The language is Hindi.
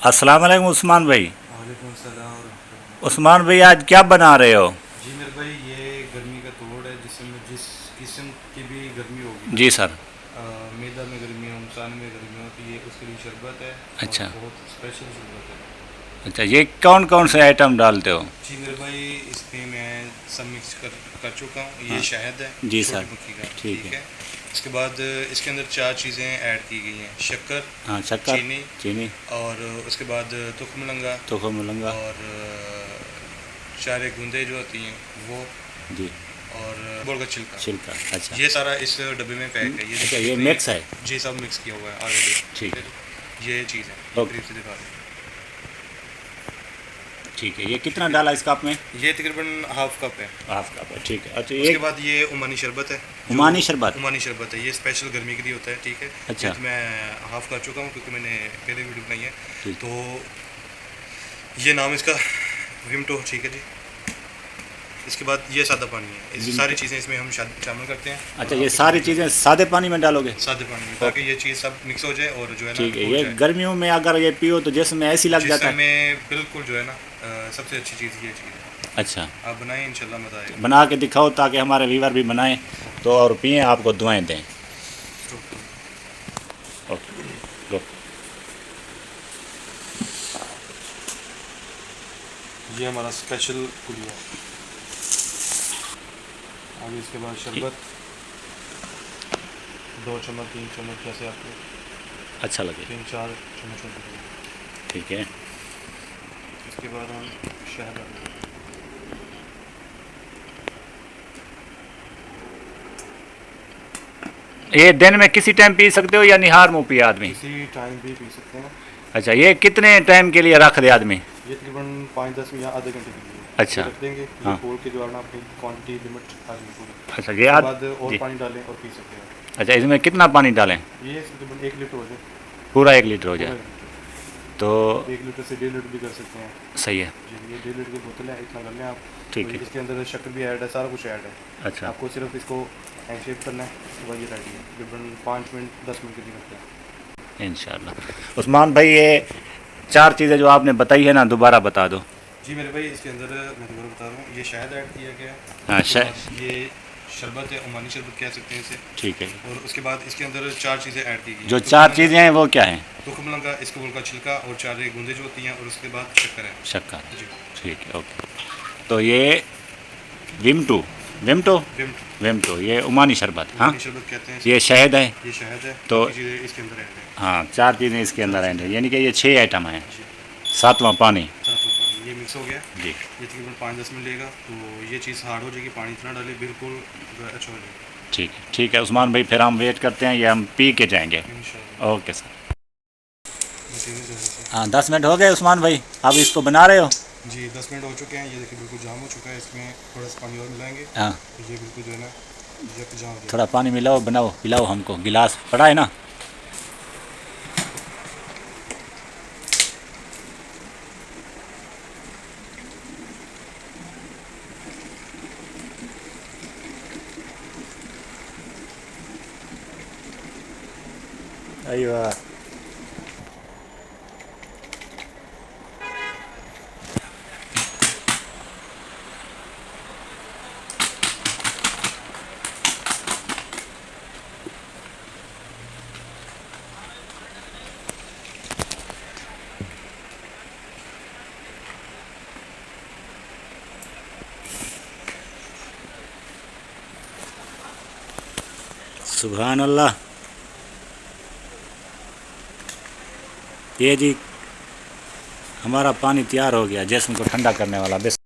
अस्सलाम वालेकुम उस्मान भाई। वालेकुम सलाम। उस्मान भाई आज क्या बना रहे हो? जी मेरे भाई, ये गर्मी का तोड़ है जिसमें जिस किस्म की भी गर्मी होगी ना, जी सर। मैदा में गर्मी हो, मसाले में गर्मी हो, तो ये उसके लिए शरबत है और अच्छा। बहुत स्पेशल शरबत है। अच्छा, ये कौन कौन से आइटम डालते हो? जी मेरे भाई, इसमें मैं सब मिक्स कर चुका हूँ। ये हाँ। शहद है जी छोटी सर। मक्खी का, ठीक ठीक है। है। इसके बाद इसके अंदर 4 चीज़ें ऐड की गई हैं: शक्कर, हाँ, शक्कर, चीनी, चीनी, और उसके बाद तुखमलंगा, तोखो मुलंगा। और 4 गूंदे जो होती हैं वो, जी। और बोल का छिलका। छिलका। अच्छा। ये सारा इस डब्बे में पैक है। ये अच्छा, देखिए ये कितनी- मिक्स है। जी सब मिक्स किया हुआ है ऑलरेडी। ठीक है। ये चीज़ है, ये ओके। करीब से दिखा दें। ठीक है, ये कितना डाला इस कप में? ये तकरीबन हाफ कप है। हाफ कप है, ठीक है। अच्छा, उसके ये बाद ये उमानी शरबत है। उमानी शरबत? उमानी शरबत है, ये स्पेशल गर्मी के लिए होता है, ठीक है। अच्छा। ये तो मैं हाफ कर चुका हूँ क्योंकि मैंने पहले वीडियो बनाई है। ठीक। तो ये नाम इसका विमटो, ठीक है जी। इसके बाद ये सादा पानी है। इस सारी चीज़ें इसमें हम शामिल करते हैं। अच्छा, ये सारी चीज़ें सादे पानी में डालोगे? सादे पानी में, ताकि ये चीज़ सब मिक्स हो जाए और जो है ना ठीक है। हो ये जाए। गर्मियों में अगर ये पियो तो जिसम में ऐसी लग जाता है। में बिल्कुल जो है ना, सबसे अच्छी चीज़ ये चीज़ है। अच्छा, आप बनाएं, इंशाल्लाह मज़ा आएगा। बना के दिखाओ ताकि हमारे व्यूवर भी बनाएं तो और पिएं, आपको दुआएं दें। ओके, गो। ये हमारा स्पेशल पुलिया। आगे इसके बाद शरबत 2 चम्मच 3 चम्मच, जैसे आपको अच्छा लगे। 3-4 चम्मच होते हैं। ठीक है। इसके बाद हम शहद डालेंगे। ये दिन में किसी टाइम पी सकते हो या निहार मुँह पिए आदमी? किसी टाइम भी पी सकते हैं। अच्छा, ये कितने टाइम के लिए रख दे आदमी? ये तकरीबन 5-10 या आधे घंटे के लिए अच्छा। रख देंगे। ये हाँ। खोल के जो है ना अपनी क्वांटिटी लिमिट आ जाएगी पूरी। अच्छा, ये उसके बाद और जी। पानी डालें और पी सकते हैं। अच्छा, इसमें कितना पानी डालें? ये तकरीबन 1 लीटर हो जाए। पूरा 1 लीटर हो जाए तो 1 लीटर से 1.5 लीटर भी कर सकते हैं। सही है। जी, ये 1.5 लीटर की बोतल है, इतना कर लें आप। ठीक तो है। इसके अंदर शक्कर भी ऐड है, सारा कुछ ऐड है। अच्छा। आपको सिर्फ इसको हैंड शेप करना है, उसके बाद ये रेडी है। तकरीबन 5 मिनट 10 मिनट के लिए करते हैं। इंशाल्लाह। उस्मान भाई, ये 4 चीज़ें जो आपने बताई है ना, दोबारा बता दो। जी मेरे भाई, इसके अंदर मैं दोबारा बता रहा हूँ, ये शहद ऐड किया गया है। हाँ, उसके बाद ये शरबत है, उमानी शरबत कह सकते हैं इसे। ठीक है। और उसके बाद इसके अंदर 4 चीज़ें ऐड की गई जो 4 चीज़ें हैं वो क्या हैं? तुखमलंगा, इसको बोल का छिलका, और 4 गूंदे जो होती हैं, और उसके बाद शक्कर है। शक्कर। जी। ठीक है, ओके। तो ये विमटो विमटो विम्ट, विमटो ये उमानी शरबत, हाँ। उमानी शरबत कहते हैं। ये शहद है। ये शहद है, तो बाकी चीज़ें इसके अंदर ऐड है। हाँ, 4 चीज़ें इसके अंदर हैं, यानी कि ये 6 आइटम हैं। जी। 7वां पानी। ये मिक्स हो गया। जी। ये तकरीबन 5-10 मिनट लेगा, तो ये चीज़ हार्ड हो जाएगी। पानी इतना डाले बिल्कुल अच्छा हो जाएगा। ठीक है, ठीक है उस्मान भाई, फिर हम वेट करते हैं, ये हम पी के जाएंगे। इंशाल्लाह। Okay sir. हाँ, 10 मिनट हो गए उस्मान भाई, अब इसको बना रहे हो? जी 10 मिनट हो चुके हैं। ये देखिए बिल्कुल जाम हो चुका है। इसमें थोड़ा सा पानी और मिलाएंगे। हाँ, तो ये बिल्कुल जो है ना जब जाम हो जाएगा। थोड़ा पानी मिलाओ, बनाओ, पिलाओ हमको। गिलास पड़ा है ना? अय्वा। सुभान अल्लाह। ये जी हमारा पानी तैयार हो गया, जिस्म को ठंडा करने वाला।